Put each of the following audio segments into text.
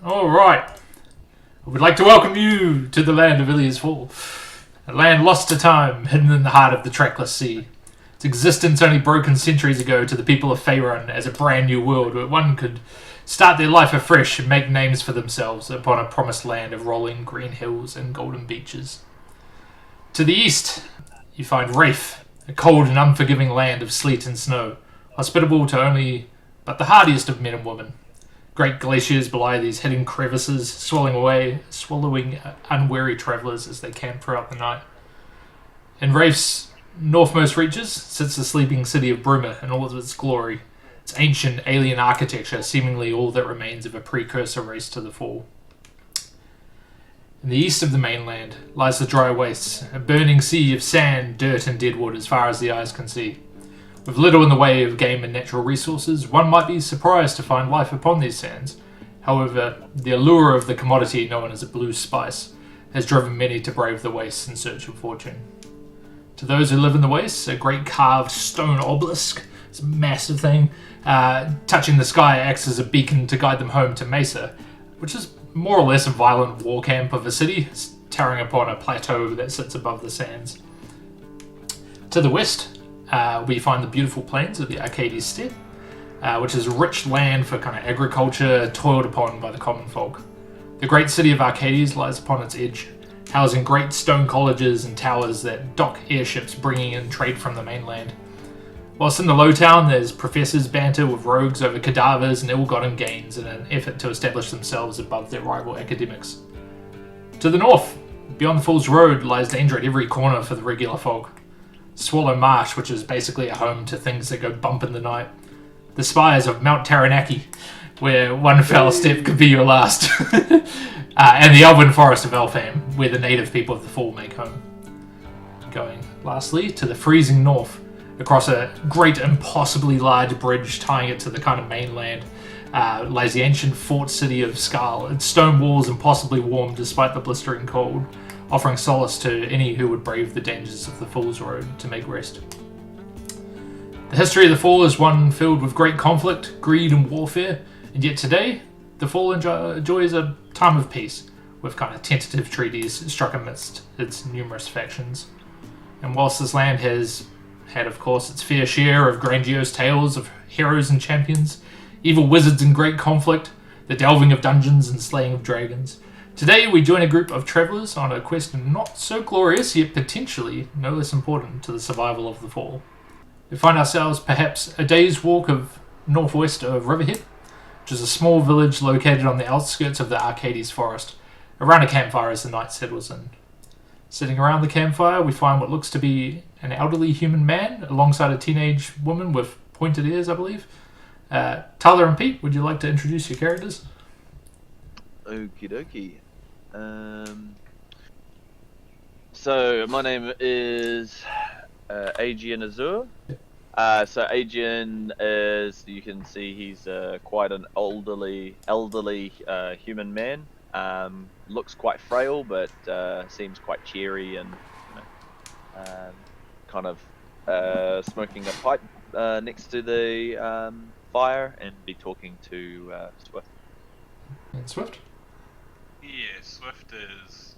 All right. I would like to welcome you to the land of Ilia's Fall, a land lost to time, hidden in the heart of the trackless sea. Its existence only broken centuries ago to the people of Faerun as a brand new world where one could start their life afresh and make names for themselves upon a promised land of rolling green hills and golden beaches. To the east, you find Rafe, a cold and unforgiving land of sleet and snow, hospitable to only but the hardiest of men and women. Great glaciers belie these hidden crevices, swallowing unwary travellers as they camp throughout the night. In Rafe's northmost reaches sits the sleeping city of Bruma in all of its glory, its ancient alien architecture seemingly all that remains of a precursor race to the Fall. In the east of the mainland lies the dry wastes, a burning sea of sand, dirt, and deadwood as far as the eyes can see. With little in the way of game and natural resources, one might be surprised to find life upon these sands. However, the allure of the commodity known as a blue spice has driven many to brave the wastes in search of fortune. To those who live in the wastes, a great carved stone obelisk, it's a massive thing, touching the sky acts as a beacon to guide them home to Mesa, which is more or less a violent war camp of a city, towering upon a plateau that sits above the sands. To the west, we find the beautiful plains of the Arcades steppe, which is rich land for kind of agriculture toiled upon by the common folk. The great city of Arcades lies upon its edge, housing great stone colleges and towers that dock airships bringing in trade from the mainland. Whilst in the low town, there's professors banter with rogues over cadavers and ill-gotten gains in an effort to establish themselves above their rival academics. To the north, beyond the Falls Road, lies danger at every corner for the regular folk. Swallow Marsh, which is basically a home to things that go bump in the night. The spires of Mount Taranaki, where one foul step could be your last. And the Elven Forest of Elfham, where the native people of the Fall make home. Going, lastly, to the freezing north, across a great impossibly large bridge tying it to the kind of mainland, lies the ancient fort city of Skarl, its stone walls impossibly warm despite the blistering cold, offering solace to any who would brave the dangers of the Fall's Road to make rest. The history of the Fall is one filled with great conflict, greed, and warfare, and yet today, the Fall enjoys a time of peace, with kind of tentative treaties struck amidst its numerous factions. And whilst this land has had, of course, its fair share of grandiose tales of heroes and champions, evil wizards in great conflict, the delving of dungeons and slaying of dragons, today we join a group of travellers on a quest not so glorious, yet potentially no less important to the survival of the Fall. We find ourselves perhaps a day's walk of northwest of Riverhead, which is a small village located on the outskirts of the Arcades forest, around a campfire as the night settles in. Sitting around the campfire, we find what looks to be an elderly human man alongside a teenage woman with pointed ears, I believe. Tyler and Pete, would you like to introduce your characters? Okie dokie. So my name is Aegean Azur. So Aegean is, you can see he's quite an elderly human man. Looks quite frail, but seems quite cheery and kind of smoking a pipe next to the fire and be talking to Swift. And Swift? Yeah, Swift is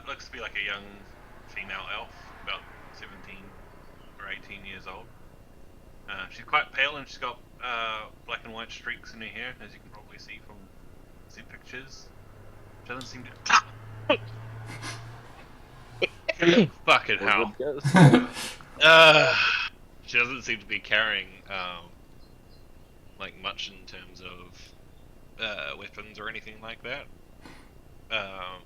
looks to be like a young female elf, about 17 or 18 years old. She's quite pale and she's got black and white streaks in her hair, as you can probably see from the pictures. She doesn't seem to. Fucking hell. She doesn't seem to be carrying like much in terms of weapons or anything like that. And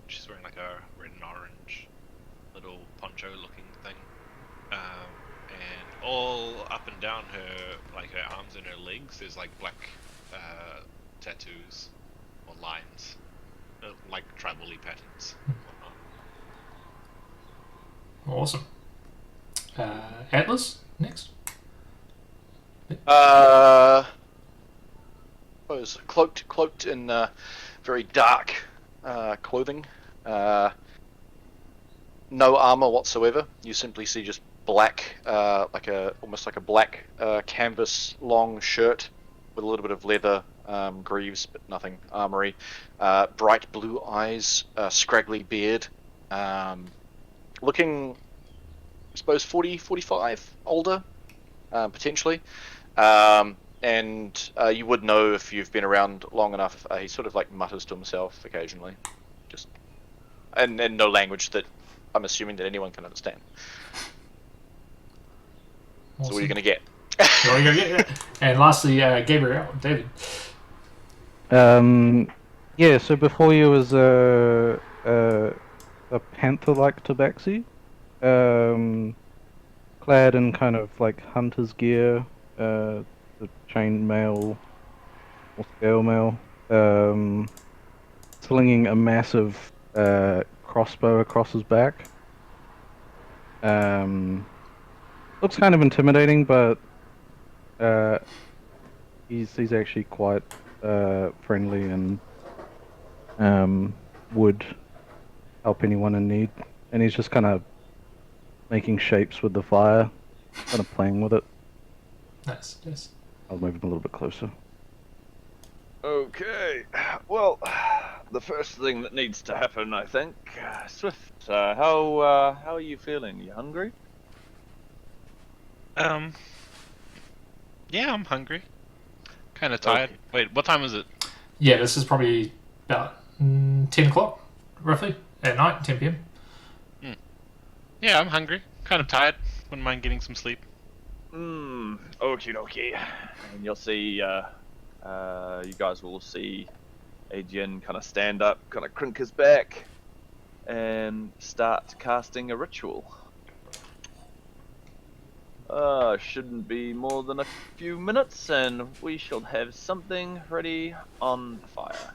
she's wearing like a red and orange little poncho looking thing. And all up and down her, like her arms and her legs, there's like black tattoos or lines, like tribal-y patterns and whatnot. Awesome. Atlas, next. Was cloaked in very dark clothing. No armor whatsoever. You simply see just black, almost like a black canvas long shirt with a little bit of leather greaves, but nothing armory. Bright blue eyes, scraggly beard, looking, I suppose, 40, 45, older, potentially. And you would know if you've been around long enough. He sort of like mutters to himself occasionally, just and no language that I'm assuming that anyone can understand. Awesome. So what are you gonna get? So what are you gonna get? Yeah. And lastly, Gabriel, David. Yeah. So before you was a panther-like tabaxi, clad in kind of like hunter's gear, the chain mail or scale mail, slinging a massive crossbow across his back. Looks kind of intimidating, but he's actually quite friendly and would help anyone in need. And he's just kind of making shapes with the fire, kind of playing with it. Nice, yes. I'll move him a little bit closer. Okay, well, the first thing that needs to happen, I think, Swift, how are you feeling? You hungry? Yeah, I'm hungry. Kind of tired. Okay. Wait, what time is it? Yeah, this is probably about 10 o'clock, roughly, at night, 10 p.m. Yeah, I'm hungry. Kind of tired. Wouldn't mind getting some sleep. Okie dokie. And you'll see, you guys will see Adrian kind of stand up, kind of crink his back, and start casting a ritual. Shouldn't be more than a few minutes, and we shall have something ready on the fire.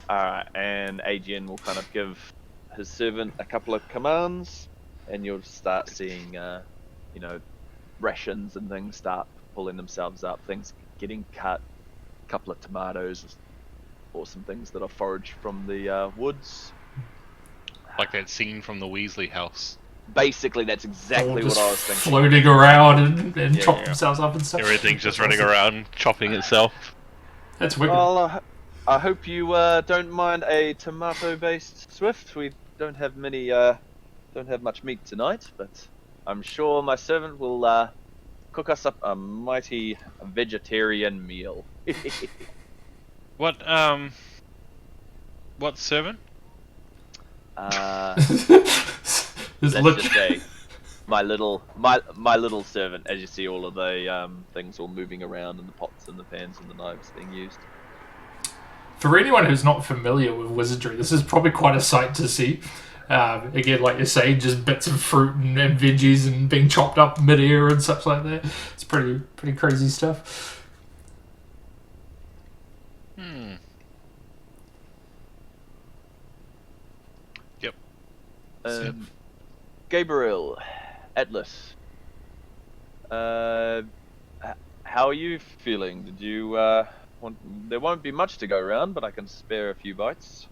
Alright, and Adrian will kind of give his servant a couple of commands, and you'll start seeing, rations and things start pulling themselves up, things getting cut, a couple of tomatoes, or some things that are foraged from the woods. Like that scene from the Weasley house. Basically, that's exactly what I was thinking. Floating around and Yeah, chopping yeah. themselves up and stuff. Everything's just running around, chopping itself. That's wicked. Well, I hope you don't mind a tomato-based Swift. We don't have much meat tonight, but I'm sure my servant will cook us up a mighty vegetarian meal. What servant? This Let's look. just say my little servant. As you see, all of the things all moving around, and the pots and the pans and the knives being used. For anyone who's not familiar with wizardry, this is probably quite a sight to see. Again, like you say, just bits of fruit and veggies and being chopped up mid-air and such like that. It's pretty crazy stuff. Yep. Gabriel, Atlas, how are you feeling? Did you there won't be much to go around, but I can spare a few bites.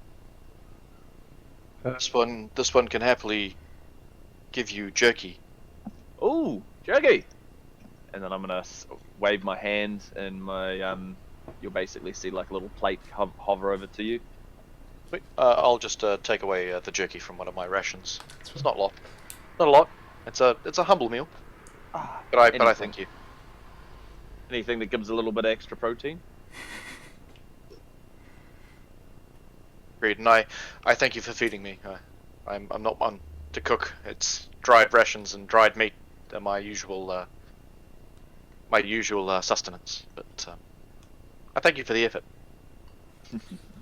This one can happily give you jerky. Ooh, jerky! And then I'm gonna wave my hand, and my you'll basically see like a little plate hover over to you. Wait, I'll just take away the jerky from one of my rations. It's not a lot. Not a lot. It's a humble meal. But I thank you. Anything that gives a little bit of extra protein. Agreed, and I thank you for feeding me. I'm not one to cook. It's dried rations and dried meat. They're my usual sustenance. But I thank you for the effort.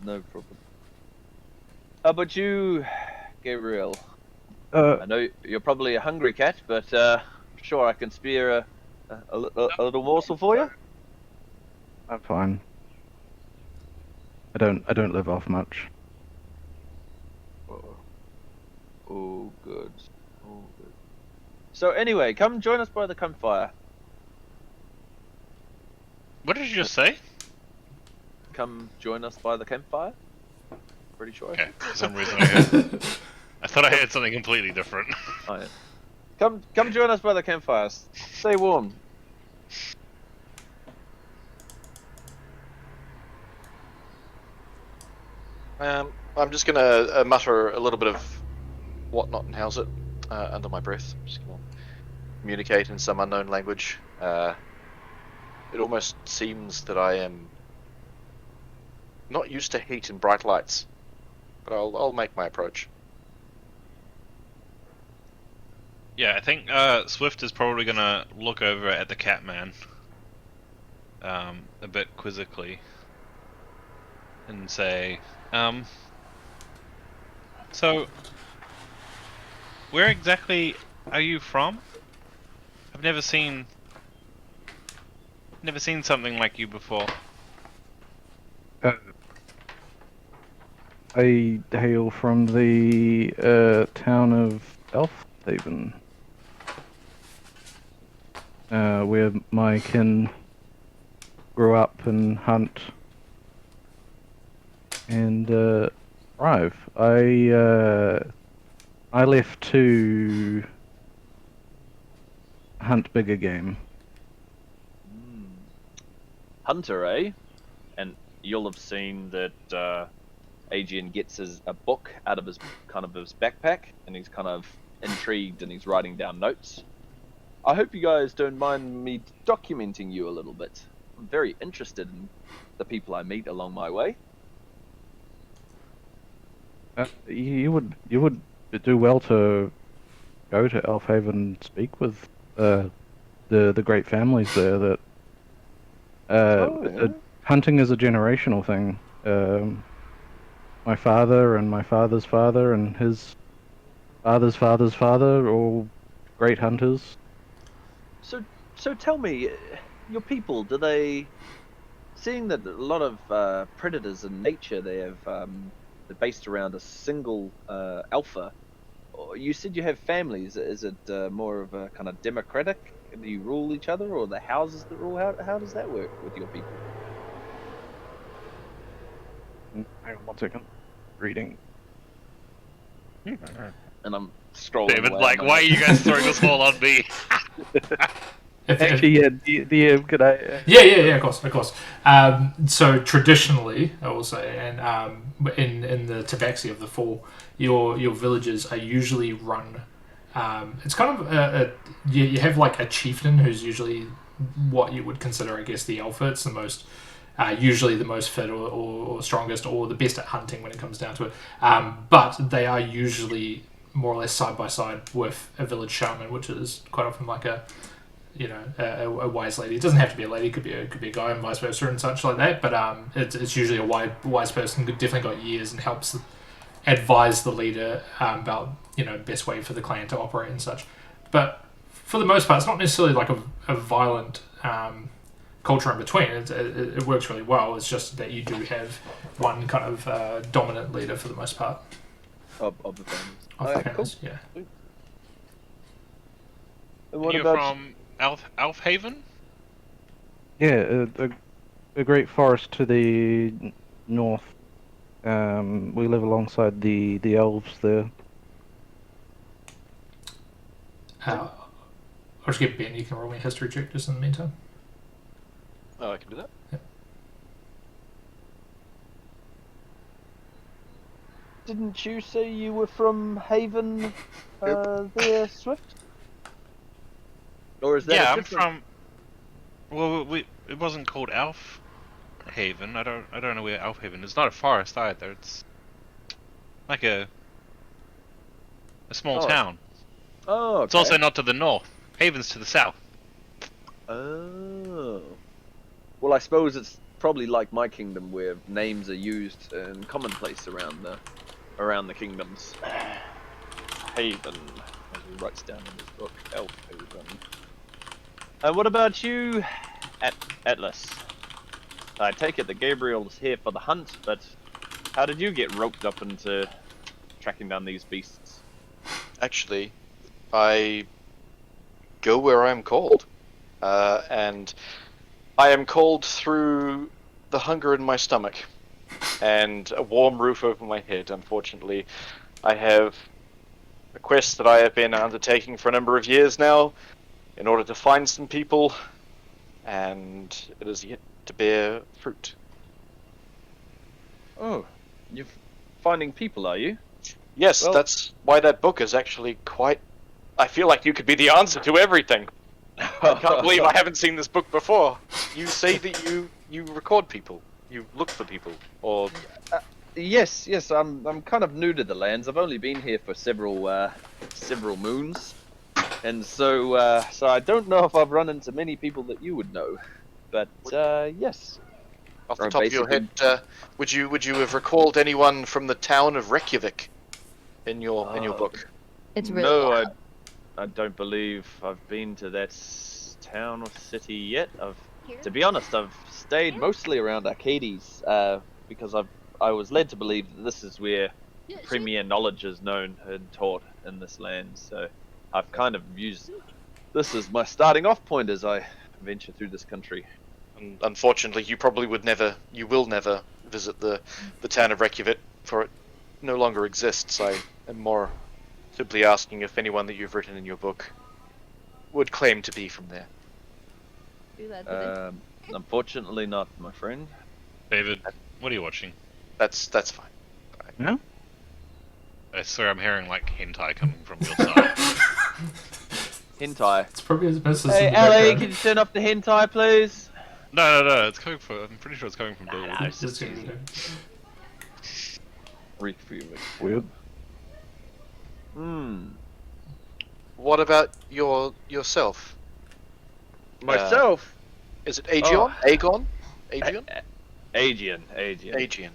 No problem. How about you, Gabriel? I know you're probably a hungry cat, but sure I can spare a little morsel for you. I'm fine. I don't live off much. Oh, good. Oh, good. So anyway, come join us by the campfire. What did you just say? Come join us by the campfire. Pretty sure. Okay, for some reason I thought I heard something completely different. Oh, yeah. Come join us by the campfire. Stay warm. I'm just gonna mutter a little bit of whatnot and how's it under my breath. I'm just gonna communicate in some unknown language. It almost seems that I am not used to heat and bright lights, but I'll make my approach. Yeah, I think Swift is probably gonna look over at the Catman, a bit quizzically, and say, so where exactly are you from? I've never seen something like you before. I hail from the town of Elfhaven, where my kin grew up and hunt and thrive. I left to hunt bigger game. Hunter, eh? And you'll have seen that Adrian gets a book out of his backpack, and he's kind of intrigued, and he's writing down notes. I hope you guys don't mind me documenting you a little bit. I'm very interested in the people I meet along my way. You would do well to go to Elfhaven and speak with the great families there. That Yeah? hunting is a generational thing. My father and my father's father and his father's father's father, all great hunters. So tell me, your people, do they, seeing that a lot of predators in nature, they have they're based around a single alpha. You said you have families. Is it more of a kind of democratic? Do you rule each other, or the houses that rule? How does that work with your people? Hang on 1 second. Reading. And I'm scrolling. David, away like, on my why are notes. you guys throwing this all on me? Actually, yeah, DM, could I? Yeah, of course. So traditionally, I will say, and in the tabaxi of the fall, your villages are usually run. It's kind of you have like a chieftain who's usually what you would consider, I guess, the alpha. It's the most usually the most fit or strongest or the best at hunting when it comes down to it. But they are usually more or less side by side with a village shaman, which is quite often like a a wise lady. It doesn't have to be a lady; it could be a guy, and vice versa, and such like that. But it's usually a wise person who definitely got years and helps advise the leader about best way for the clan to operate and such. But for the most part, it's not necessarily like a violent culture in between. It works really well. It's just that you do have one kind of dominant leader for the most part of the families. of the families. Cool. Yeah. And what You're about from Elfhaven? Yeah, a great forest to the north. We live alongside the elves there. I'll just get Ben. You can roll me a history check just in the meantime. Oh, I can do that. Didn't you say you were from Haven there, Swift? Or is that Yeah, a I'm different... from. Well, it wasn't called Elfhaven. I don't know where Elfhaven is. It's not a forest either. It's like a small Oh. town. Oh, okay. It's also not to the north. Haven's to the south. Oh. Well, I suppose it's probably like my kingdom, where names are used in commonplace around the kingdoms. Haven, as he writes down in his book, Elfhaven. And what about you, Atlas? I take it that Gabriel's here for the hunt, but how did you get roped up into tracking down these beasts? Actually, I go where I am called, and I am called through the hunger in my stomach and a warm roof over my head. Unfortunately, I have a quest that I have been undertaking for a number of years now in order to find some people, and it is yet to bear fruit. Oh, you've finding people, are you? Yes, Well- that's why that book is actually quite. I feel like you could be the answer to everything. I can't believe I haven't seen this book before. You say that you record people, you look for people, or Yes, I'm kind of new to the lands. I've only been here for several moons, and so I don't know if I've run into many people that you would know. But yes, off the Or top of your head, would you have recalled anyone from the town of Reykjavik in your book? It's really no, loud. I don't believe I've been to that town or city yet. To be honest, I've stayed mostly around Arcades because I was led to believe that this is where premier knowledge is known and taught in this land. So I've kind of used this as my starting off point as I venture through this country. And unfortunately, you will never visit the town of Reykjavik, for it no longer exists. I am more simply asking if anyone that you've written in your book would claim to be from there. Do that today. Unfortunately not, my friend. David, what are you watching? That's fine. No? I swear I'm hearing like hentai coming from your side. Hentai. It's probably his missus Hey, in the Ellie, background. can you turn off the hentai, please? No, it's coming from. I'm pretty sure it's coming from David. no, it's Just just gonna do- Weird. What about yourself? Myself? Is it Aegon? Oh. Aegon? Adrian? Aegean. Aegean.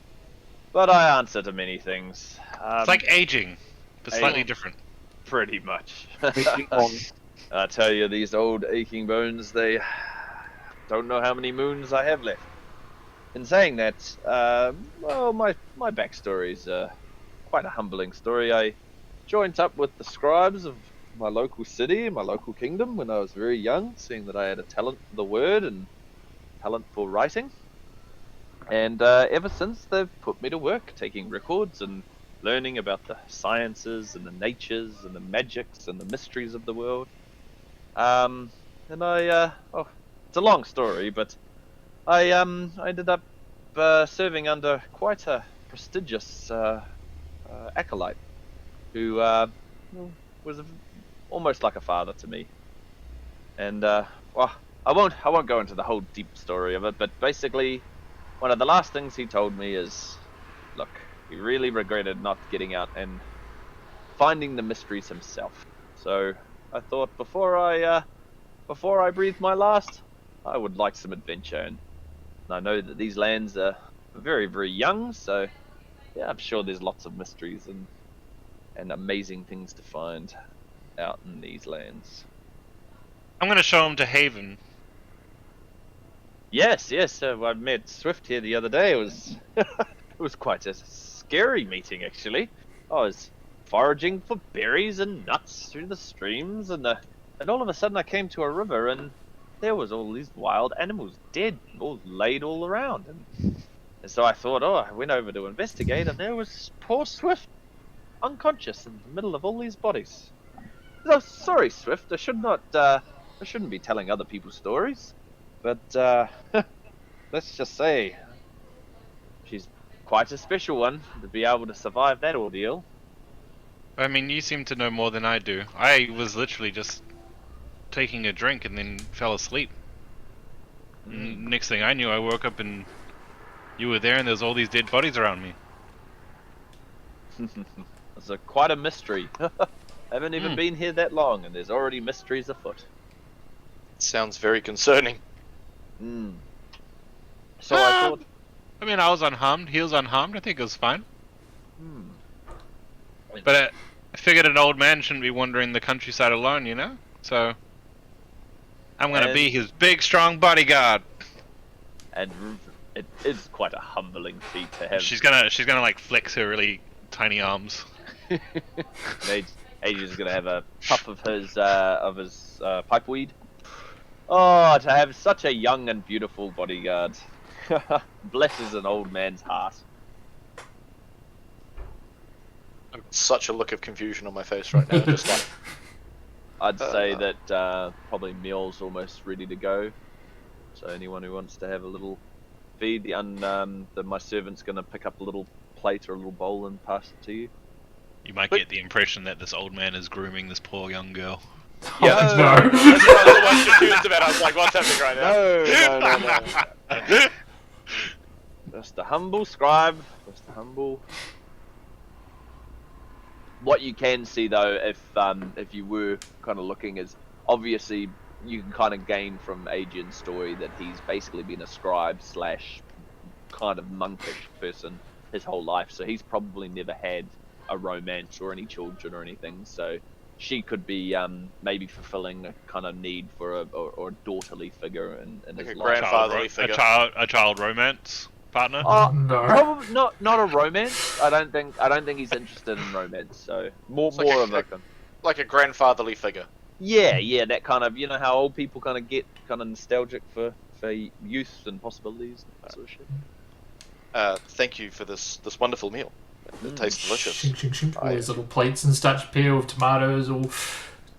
But I answer to many things. It's like aging, but slightly Aging. different. Pretty much. Aegon. I tell you, these old aching bones, they don't know how many moons I have left. In saying that, well, my backstory's quite a humbling story. I joined up with the scribes of my local city, my local kingdom, when I was very young, seeing that I had a talent for the word and talent for writing. And ever since, they've put me to work, taking records and learning about the sciences and the natures and the magics and the mysteries of the world. And I, it's a long story, but I ended up serving under quite a prestigious acolyte who was almost like a father to me. And well, I won't go into the whole deep story of it, but basically, one of the last things he told me is, look, he really regretted not getting out and finding the mysteries himself. So I thought before I breathe my last, I would like some adventure, and I know that these lands are very, very young, so yeah, I'm sure there's lots of mysteries and amazing things to find out in these lands. I'm gonna show him to Haven. Yes. I met Swift here the other day. It was it was quite a scary meeting, actually. I was foraging for berries and nuts through the streams, and all of a sudden I came to a river, and there was all these wild animals dead, all laid all around. And so I thought, I went over to investigate, and there was poor Swift, unconscious in the middle of all these bodies. Oh, sorry, Swift. I shouldn't be telling other people's stories. But let's just say she's quite a special one to be able to survive that ordeal. I mean, you seem to know more than I do. I was literally just taking a drink and then fell asleep. Next thing I knew, I woke up and you were there, and there's all these dead bodies around me. It's quite a mystery. I haven't even been here that long, and there's already mysteries afoot. Sounds very concerning. So I thought, I mean, I was unharmed. He was unharmed. I think it was fine. But I figured an old man shouldn't be wandering the countryside alone, you know? So I'm gonna be his big, strong bodyguard. and it is quite a humbling feat to have. She's gonna like flex her really tiny arms. Adrian's gonna have a puff of his pipeweed. Oh, to have such a young and beautiful bodyguard. Blesses an old man's heart. Such a look of confusion on my face right now. Just like, I'd say that probably meal's almost ready to go. So anyone who wants to have a little feed, my servant's gonna pick up a little plate or a little bowl and pass it to you. You might get the impression that this old man is grooming this poor young girl. Yeah, Oh, that's no. what I was confused about. I was like, what's happening right now? No. Just a humble scribe. Just a humble. What you can see though, if you were kind of looking, is obviously you can kind of gain from Adrian's story that he's basically been a scribe slash kind of monkish person his whole life. So he's probably never had a romance or any children or anything. So she could be maybe fulfilling a kind of need for a daughterly figure in Like his a life. grandfatherly figure. A child romance partner. No. Probably not a romance. I don't think he's interested in romance. So more It's like of a like a grandfatherly figure. yeah, that kind of, you know how old people kind of get kind of nostalgic for youth and possibilities and that sort of shit. Thank you for this wonderful meal. It tastes delicious. Shink, shink, shink. All these little plates and such appear with tomatoes or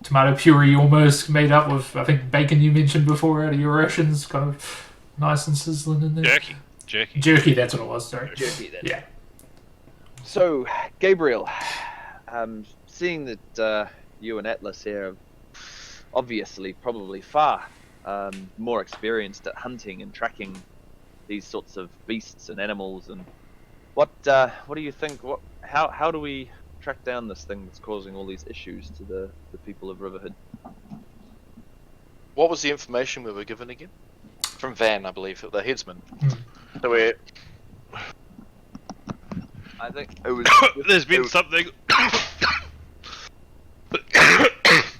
tomato puree almost made up with, I think, bacon you mentioned before out of your rations, kind of nice and sizzling in there. Jerky. That's what it was, sorry. Jerky then. Yeah. So, Gabriel, seeing that you and Atlas here are obviously probably far more experienced at hunting and tracking these sorts of beasts and animals, and what do you think? How do we track down this thing that's causing all these issues to the people of Riverhead? What was the information we were given again? From Van, I believe, the headsman. So I think it was. There's been something.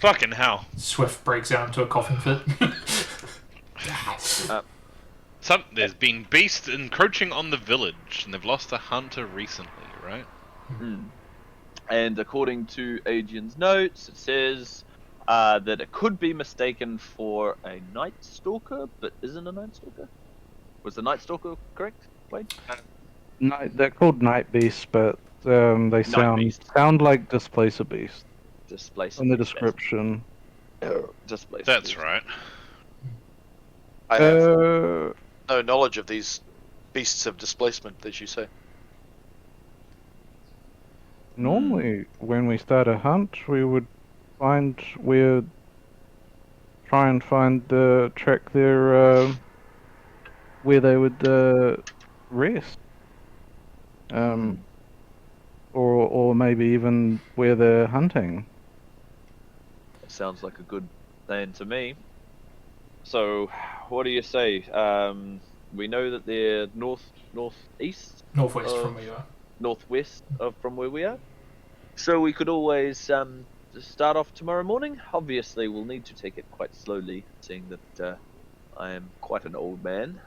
Fucking hell. Swift breaks out into a coughing fit. There's been beasts encroaching on the village, and they've lost a hunter recently, right? And according to Adrian's notes, it says that it could be mistaken for a night stalker, but isn't a night stalker. Was the night stalker correct, Wade? They're called night beasts, but they sound like displacer beasts Displacer. in the description. Displacer. That's right. I have no knowledge of these beasts of displacement, as you say. Normally, when we start a hunt, we would try and track their where they would rest, or maybe even where they're hunting. Sounds like a good plan to me. So, what do you say? We know that they're northwest from where you are. northwest of from where we are. So we could always just start off tomorrow morning. Obviously, we'll need to take it quite slowly, seeing that I am quite an old man.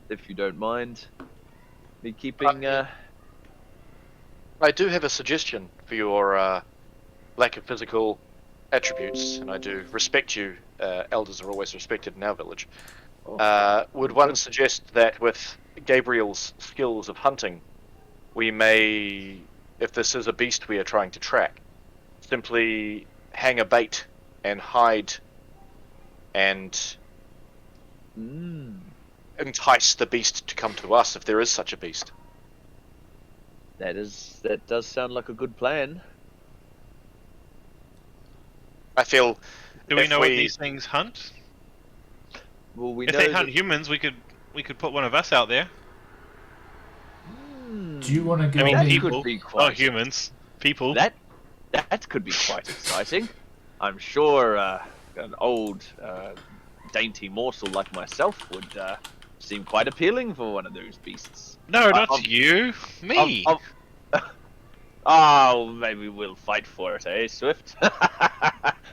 If you don't mind me keeping. I do have a suggestion for your lack of physical attributes, and I do respect you. Elders are always respected in our village. Would one suggest that with Gabriel's skills of hunting, we may, if this is a beast we are trying to track, simply hang a bait and hide and entice the beast to come to us if there is such a beast? That does sound like a good plan. I feel. Do we know what these things hunt? Well, we If know they hunt humans, we could put one of us out there. Do you want to go? I mean, That people, could be not quite humans. People. That could be quite exciting. I'm sure an old dainty morsel like myself would seem quite appealing for one of those beasts. No, not you. Me. Oh, maybe we'll fight for it, eh, Swift?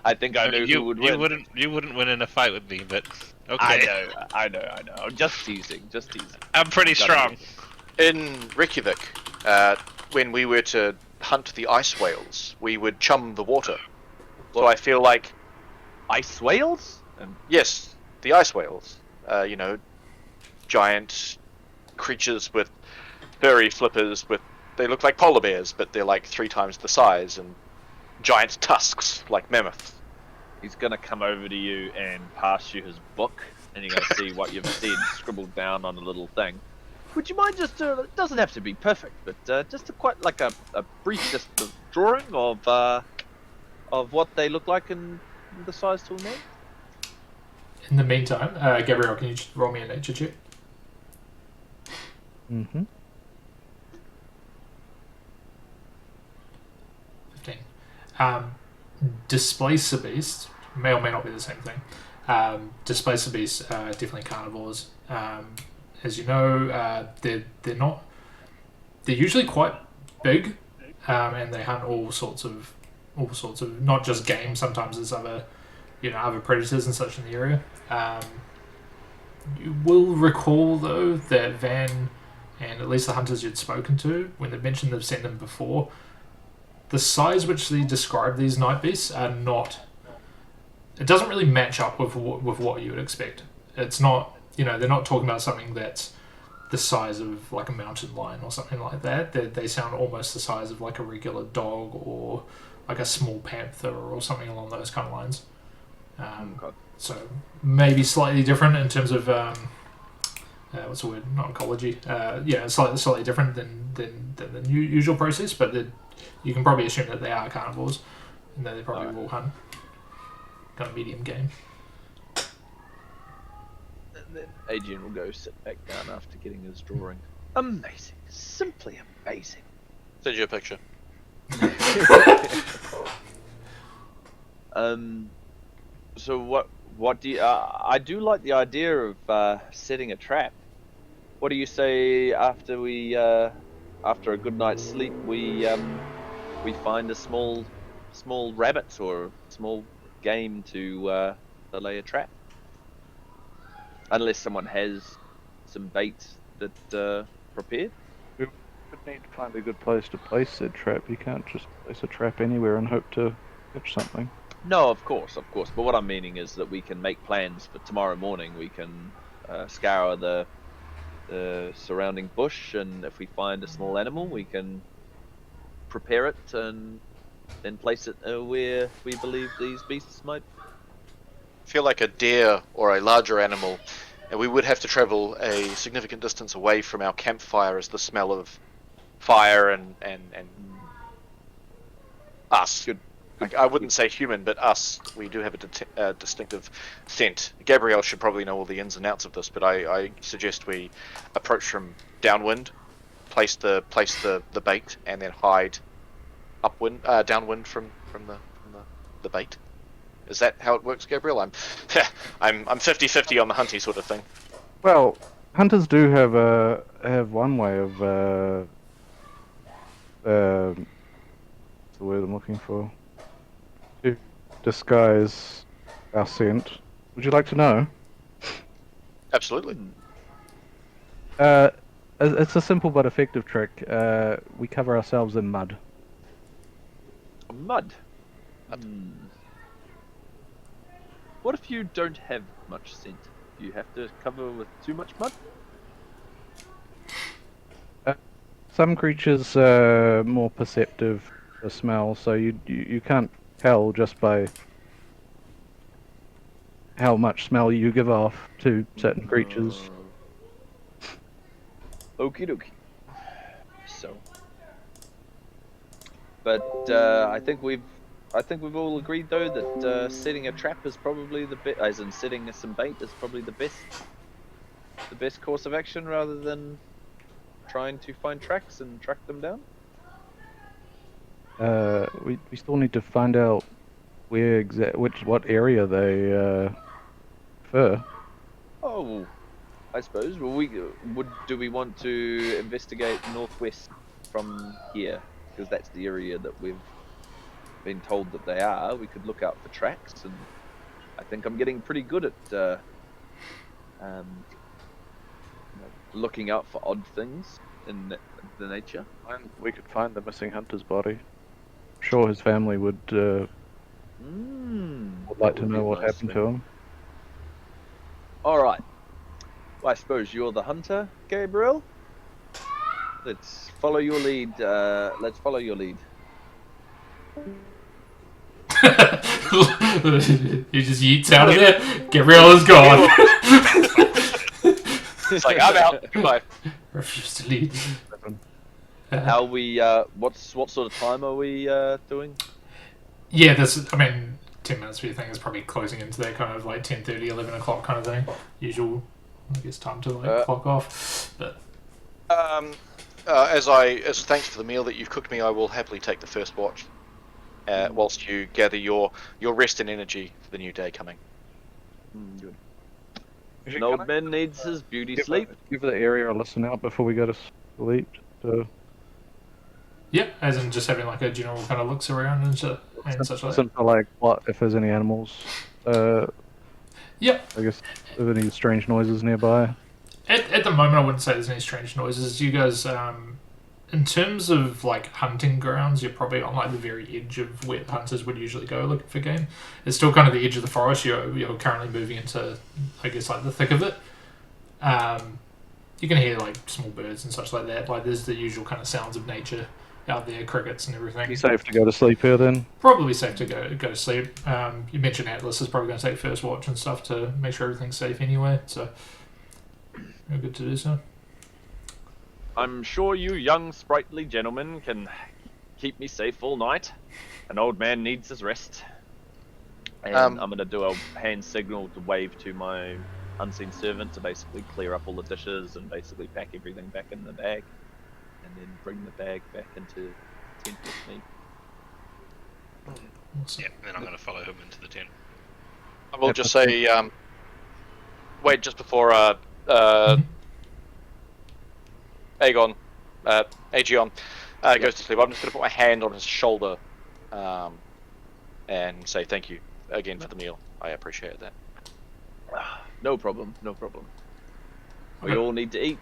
I think I know who would win. You wouldn't win in a fight with me, but okay. I know. I'm just teasing. I'm pretty strong. In Reykjavik, when we were to hunt the ice whales, we would chum the water. So I feel like... Ice whales? Yes, the ice whales. Giant creatures with furry flippers with... They look like polar bears, but they're like 3 times the size, and giant tusks like mammoths. He's gonna come over to you and pass you his book, and you're gonna see what you've said scribbled down on a little thing. would you mind just it doesn't have to be perfect, but just quite like a brief just drawing of what they look like and the size to a man? In the meantime, Gabrielle, can you just roll me a nature check? Mm-hmm. 15. Displace the beast may or may not be the same thing. Displace the beast are definitely carnivores. As you know, they're not. They're usually quite big, and they hunt all sorts of not just game. Sometimes there's other predators and such in the area. You will recall though that Van and at least the hunters you'd spoken to, when they mentioned they've seen them before, the size which they describe these night beasts are not. It doesn't really match up with what you would expect. It's not, they're not talking about something that's the size of like a mountain lion or something like that. They sound almost the size of like a regular dog or like a small panther or something along those kind of lines. So maybe slightly different in terms of what's the word? Not ecology. Slightly different than the usual process, but you can probably assume that they are carnivores and that they probably will hunt kind of medium game. And then Adrian will go sit back down after getting his drawing. Amazing, simply amazing. Send you a picture. So what do you? I do like the idea of setting a trap. What do you say after after a good night's sleep, we find a small rabbit or small game to lay a trap? Unless someone has some bait that prepared. We would need to find a good place to place said trap. You can't just place a trap anywhere and hope to catch something. No, of course. But what I'm meaning is that we can make plans for tomorrow morning. We can scour the surrounding bush, and if we find a small animal, we can prepare it and then place it where we believe these beasts might. Feel like a deer or a larger animal, and we would have to travel a significant distance away from our campfire as the smell of fire and us. Good. Like, I wouldn't say human, but us. We do have a distinctive scent. Gabrielle should probably know all the ins and outs of this, but I suggest we approach from downwind, place the bait, and then hide downwind from the bait. Is that how it works, Gabrielle? I'm 50-50 on the hunty sort of thing. Well, hunters do have one way of what's the word I'm looking for? To disguise our scent. Would you like to know? Absolutely. It's a simple but effective trick. We cover ourselves in mud. Mud. What if you don't have much scent? Do you have to cover with too much mud? Some creatures are more perceptive to smell, so you can't tell just by how much smell you give off to certain creatures. Okie dokie. So, but I think we've all agreed though that setting a trap is probably the best, as in setting some bait is probably the best course of action rather than trying to find tracks and track them down. We still need to find out where what area they prefer. Oh, I suppose. Well, do we want to investigate northwest from here? Because that's the area that we've been told that they are. We could look out for tracks, and I think I'm getting pretty good at looking out for odd things in the nature. And we could find the missing hunter's body. I'm sure his family would like to know what happened to him. All right. Well, I suppose you're the hunter, Gabriel. Let's follow your lead. He just yeets out of there. Gabrielle is gone. It's like, I'm out. Goodbye. Refuse to leave. How we? What sort of time are we doing? Yeah, I mean, 10 minutes for your thing is probably closing into that kind of like 10:30, 11 o'clock kind of thing. Usual, I guess, time to like clock off. But As thanks for the meal that you've cooked me, I will happily take the first watch. Whilst you gather your rest and energy for the new day coming. Good. Actually, An old can I man needs his beauty give sleep. Give the area a listen out before we go to sleep. So yeah, as in just having like a general kind of looks around and such like that. listen for like what if there's any animals. Yep. I guess if any strange noises nearby. At the moment, I wouldn't say there's any strange noises. You guys, in terms of like hunting grounds, you're probably on like the very edge of where the hunters would usually go looking for game. It's still kind of the edge of the forest. You're currently moving into, I guess, like the thick of it. You can hear like small birds and such like that. Like there's the usual kind of sounds of nature out there, crickets and everything. Be safe to go to sleep here then. Probably safe to go to sleep. You mentioned Atlas is probably going to take first watch and stuff to make sure everything's safe anyway. So you're good to do so. I'm sure you young, sprightly gentlemen can keep me safe all night. An old man needs his rest. And I'm going to do a hand signal to wave to my unseen servant to basically clear up all the dishes and basically pack everything back in the bag. And then bring the bag back into the tent with me. Awesome. Yeah, then I'm going to follow him into the tent. I will just say, wait, just before Aegon goes to sleep, I'm just going to put my hand on his shoulder and say thank you again for the meal. I appreciate that. No problem, no problem. We all need to eat.